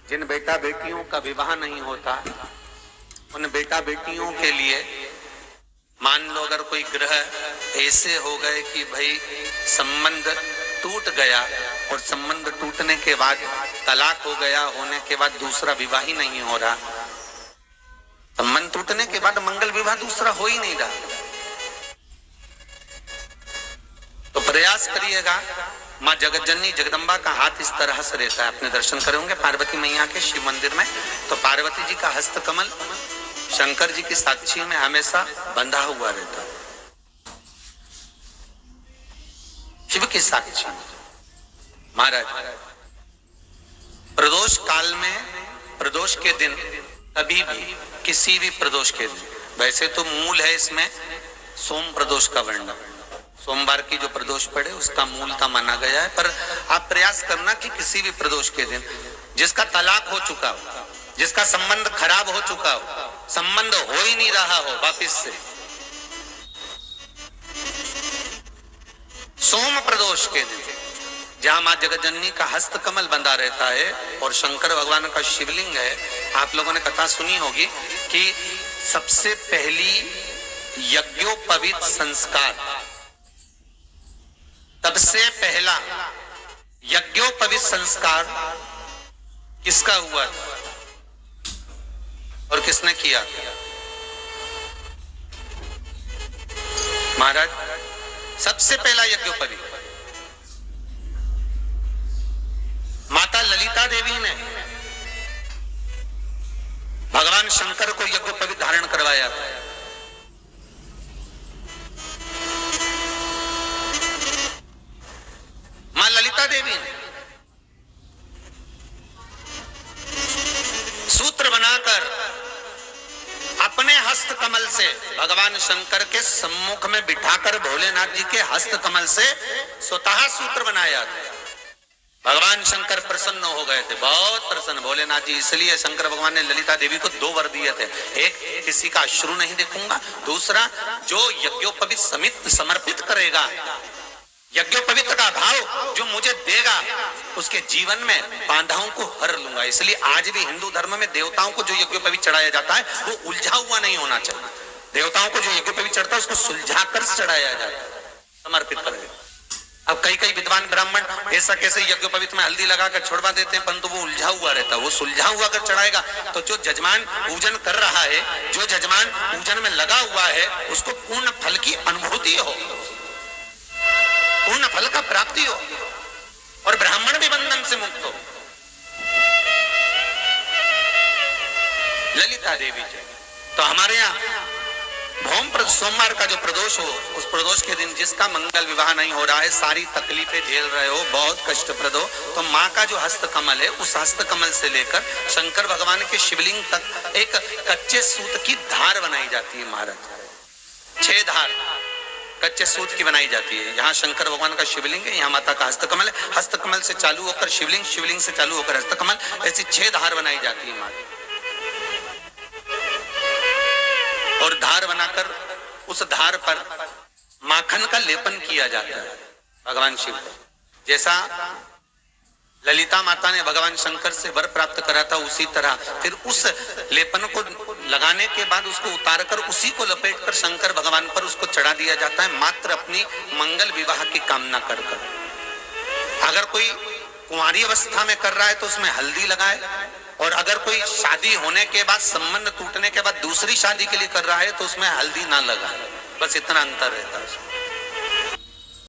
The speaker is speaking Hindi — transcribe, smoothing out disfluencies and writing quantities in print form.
जिन बेटा बेटियों का विवाह नहीं होता उन बेटा बेटियों के लिए मान लो अगर कोई ग्रह ऐसे हो गए कि भाई संबंध टूट गया और संबंध टूटने के बाद तलाक हो गया, होने के बाद दूसरा विवाह ही नहीं हो रहा, संबंध टूटने के बाद मंगल विवाह दूसरा हो ही नहीं रहा, तो प्रयास करिएगा। माँ जगतजननी जगदम्बा का हाथ इस तरह से रहता है, अपने दर्शन करेंगे पार्वती मैया के शिव मंदिर में, तो पार्वती जी का हस्त कमल शंकर जी की साक्षी में हमेशा बंधा हुआ रहता है, शिव की साक्षी में। महाराज प्रदोष काल में, प्रदोष के दिन कभी भी किसी भी प्रदोष के दिन, वैसे तो मूल है इसमें सोम प्रदोष का वर्णन, सोमवार की जो प्रदोष पड़े उसका मूलता माना गया है, पर आप प्रयास करना कि किसी भी प्रदोष के दिन जिसका तलाक हो चुका हो, जिसका संबंध खराब हो चुका हो, संबंध हो ही नहीं रहा हो वापिस से, सोम प्रदोष के दिन जहां मां जगतजननी का हस्त कमल बंधा रहता है और शंकर भगवान का शिवलिंग है। आप लोगों ने कथा सुनी होगी कि सबसे पहली यज्ञोपवीत संस्कार, सबसे पहला यज्ञोपवीत संस्कार किसका हुआ था और किसने किया? महाराज सबसे पहला यज्ञोपवीत माता ललिता देवी ने भगवान शंकर को यज्ञोपवीत धारण करवाया था। मां ललिता देवी ने सूत्र बनाकर अपने हस्त कमल से भगवान शंकर के सम्मुख में बिठाकर भोलेनाथ जी के हस्त कमल से स्वतः सूत्र बनाया था। भगवान शंकर प्रसन्न हो गए थे, बहुत प्रसन्न भोलेनाथ जी, इसलिए शंकर भगवान ने ललिता देवी को 2 वर दिए थे, एक किसी का अश्रु नहीं देखूंगा, दूसरा जो यज्ञोपवीत समित समर्पित करेगा, यज्ञोपवीत का भाव जो मुझे देगा उसके जीवन में बाधाओं को हर लूंगा। इसलिए आज भी हिंदू धर्म में देवताओं को जो यज्ञोपवीत चढ़ाया जाता है वो उलझा हुआ नहीं होना चाहिए। देवताओं को जो यज्ञोपवीत चढ़ता है उसको सुलझा कर चढ़ाया जाता है, समर्पित कर देता। अब कई विद्वान ब्राह्मण ऐसा कैसे यज्ञोपवीत में हल्दी लगाकर छोड़वा देते हैं, परंतु वो उलझा हुआ रहता है, वो सुलझा हुआ अगर चढ़ाएगा तो जो जजमान पूजन कर रहा है, जो जजमान पूजन में लगा हुआ है, उसको पूर्ण फल की अनुभूति हो, पूर्ण फल का प्राप्ति हो और ब्राह्मण भी बंधन से मुक्त हो। ललिता देवी जी तो हमारे यहाँ भौम सोमवार का जो प्रदोष हो, उस प्रदोष के दिन जिसका मंगल विवाह नहीं हो रहा है, सारी तकलीफें झेल रहे हो, बहुत कष्टप्रद हो, तो माँ का जो हस्त कमल है उस हस्त कमल से लेकर शंकर भगवान के शिवलिंग तक एक कच्चे सूत की धार बनाई जाती है। महाराज 6 धार कच्चे सूत की बनाई जाती है। यहाँ शंकर भगवान का शिवलिंग है, यहाँ माता का हस्तकमल है, हस्तकमल से चालू होकर शिवलिंग, शिवलिंग से चालू होकर हस्तकमल, ऐसी 6 धार बनाई जाती है माता। और धार बनाकर उस धार पर माखन का लेपन किया जाता है भगवान शिव को। जैसा ललिता माता ने भगवान शंकर से वर प्राप्त करा था, उसी तरह फिर उस लेपन को लगाने के बाद उसको उतारकर उसी को लपेटकर शंकर भगवान पर उसको चढ़ा दिया जाता है, मात्र अपनी मंगल विवाह की कामना कर कर। अगर कोई कुंवारी अवस्था में कर रहा है तो उसमें हल्दी लगाए, और अगर कोई शादी होने के बाद, संबंध टूटने के बाद दूसरी शादी के लिए कर रहा है तो उसमें हल्दी ना लगाए, बस इतना अंतर रहता है।